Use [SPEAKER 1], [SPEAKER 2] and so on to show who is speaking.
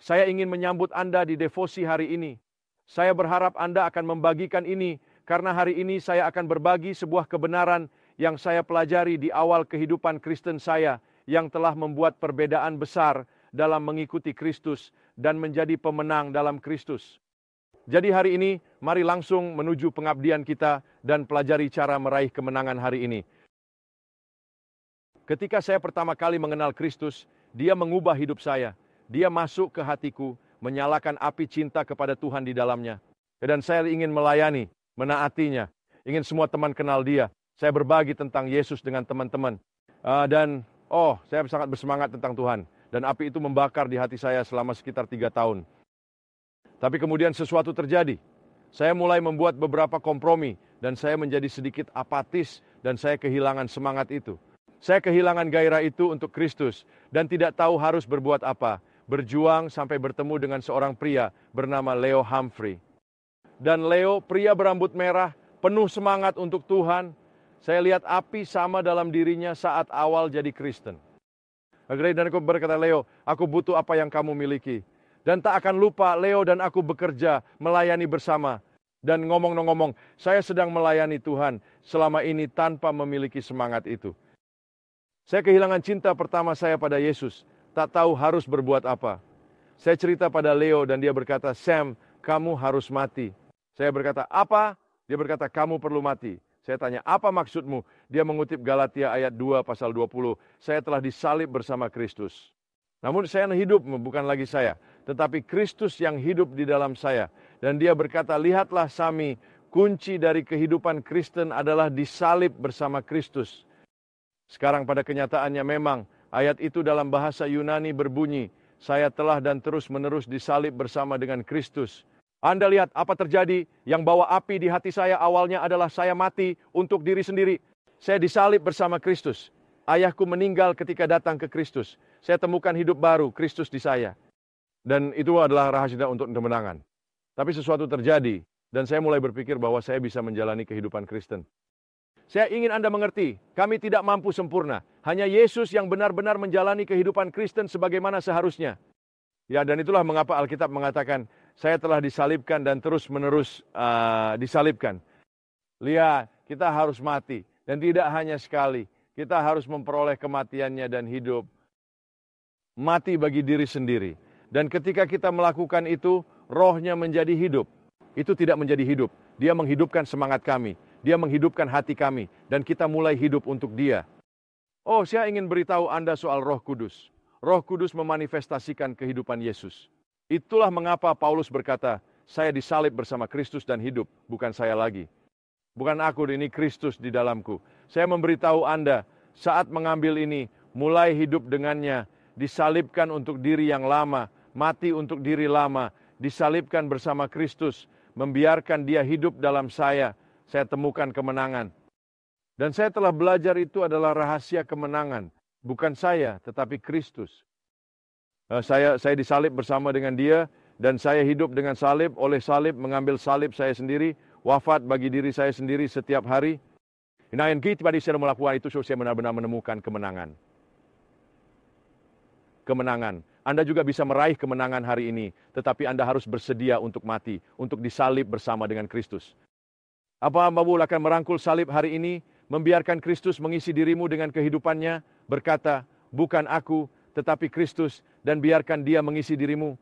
[SPEAKER 1] Saya ingin menyambut Anda di devosi hari ini. Saya berharap Anda akan membagikan ini, karena hari ini saya akan berbagi sebuah kebenaran yang saya pelajari di awal kehidupan Kristen saya, yang telah membuat perbedaan besar dalam mengikuti Kristus dan menjadi pemenang dalam Kristus. Jadi hari ini, mari langsung menuju pengabdian kita dan pelajari cara meraih kemenangan hari ini. Ketika saya pertama kali mengenal Kristus, Dia mengubah hidup saya. Dia masuk ke hatiku, menyalakan api cinta kepada Tuhan di dalamnya. Dan saya ingin melayani, menaatinya. Ingin semua teman kenal Dia. Saya berbagi tentang Yesus dengan teman-teman. Saya sangat bersemangat tentang Tuhan. Dan api itu membakar di hati saya selama sekitar 3 tahun. Tapi kemudian sesuatu terjadi. Saya mulai membuat beberapa kompromi. Dan saya menjadi sedikit apatis. Dan saya kehilangan semangat itu. Saya kehilangan gairah itu untuk Kristus. Dan tidak tahu harus berbuat apa. Berjuang sampai bertemu dengan seorang pria bernama Leo Humphrey. Dan Leo, pria berambut merah, penuh semangat untuk Tuhan. Saya lihat api sama dalam dirinya saat awal jadi Kristen. Dan aku berkata, Leo, aku butuh apa yang kamu miliki. Dan tak akan lupa, Leo dan aku bekerja, melayani bersama. Dan ngomong-ngomong, saya sedang melayani Tuhan selama ini tanpa memiliki semangat itu. Saya kehilangan cinta pertama saya pada Yesus. Tak tahu harus berbuat apa. Saya cerita pada Leo dan dia berkata, Sam, kamu harus mati. Saya berkata, apa? Dia berkata, kamu perlu mati. Saya tanya, apa maksudmu? Dia mengutip Galatia ayat 2 pasal 20. Saya telah disalib bersama Kristus. Namun saya hidup, bukan lagi saya. Tetapi Kristus yang hidup di dalam saya. Dan dia berkata, lihatlah Sami, kunci dari kehidupan Kristen adalah disalib bersama Kristus. Sekarang pada kenyataannya memang, ayat itu dalam bahasa Yunani berbunyi, saya telah dan terus-menerus disalib bersama dengan Kristus. Anda lihat apa terjadi, yang bawa api di hati saya awalnya adalah saya mati untuk diri sendiri. Saya disalib bersama Kristus. Ayahku meninggal ketika datang ke Kristus. Saya temukan hidup baru, Kristus di saya. Dan itu adalah rahasia untuk kemenangan. Tapi sesuatu terjadi, dan saya mulai berpikir bahwa saya bisa menjalani kehidupan Kristen. Saya ingin Anda mengerti, kami tidak mampu sempurna. Hanya Yesus yang benar-benar menjalani kehidupan Kristen sebagaimana seharusnya. Ya, dan itulah mengapa Alkitab mengatakan, saya telah disalibkan dan terus-menerus disalibkan. Lihat, kita harus mati. Dan tidak hanya sekali. Kita harus memperoleh kematiannya dan hidup. Mati bagi diri sendiri. Dan ketika kita melakukan itu, rohnya menjadi hidup. Itu tidak menjadi hidup. Dia menghidupkan semangat kami. Dia menghidupkan hati kami. Dan kita mulai hidup untuk Dia. Oh, saya ingin beritahu Anda soal Roh Kudus. Roh Kudus memanifestasikan kehidupan Yesus. Itulah mengapa Paulus berkata, saya disalib bersama Kristus dan hidup, bukan saya lagi. Bukan aku, ini Kristus di dalamku. Saya memberitahu Anda, saat mengambil ini, mulai hidup dengannya, disalibkan untuk diri yang lama, mati untuk diri lama, disalibkan bersama Kristus, membiarkan Dia hidup dalam saya temukan kemenangan. Dan saya telah belajar itu adalah rahasia kemenangan, bukan saya, tetapi Kristus. Saya disalib bersama dengan Dia, dan saya hidup dengan salib, oleh salib, mengambil salib saya sendiri, wafat bagi diri saya sendiri setiap hari. Nah, yang kita saya melakukan itu, saya benar-benar menemukan kemenangan. Kemenangan. Anda juga bisa meraih kemenangan hari ini, tetapi Anda harus bersedia untuk mati, untuk disalib bersama dengan Kristus. Apa Babu akan merangkul salib hari ini, membiarkan Kristus mengisi dirimu dengan kehidupannya, berkata, bukan aku, tetapi Kristus, dan biarkan Dia mengisi dirimu.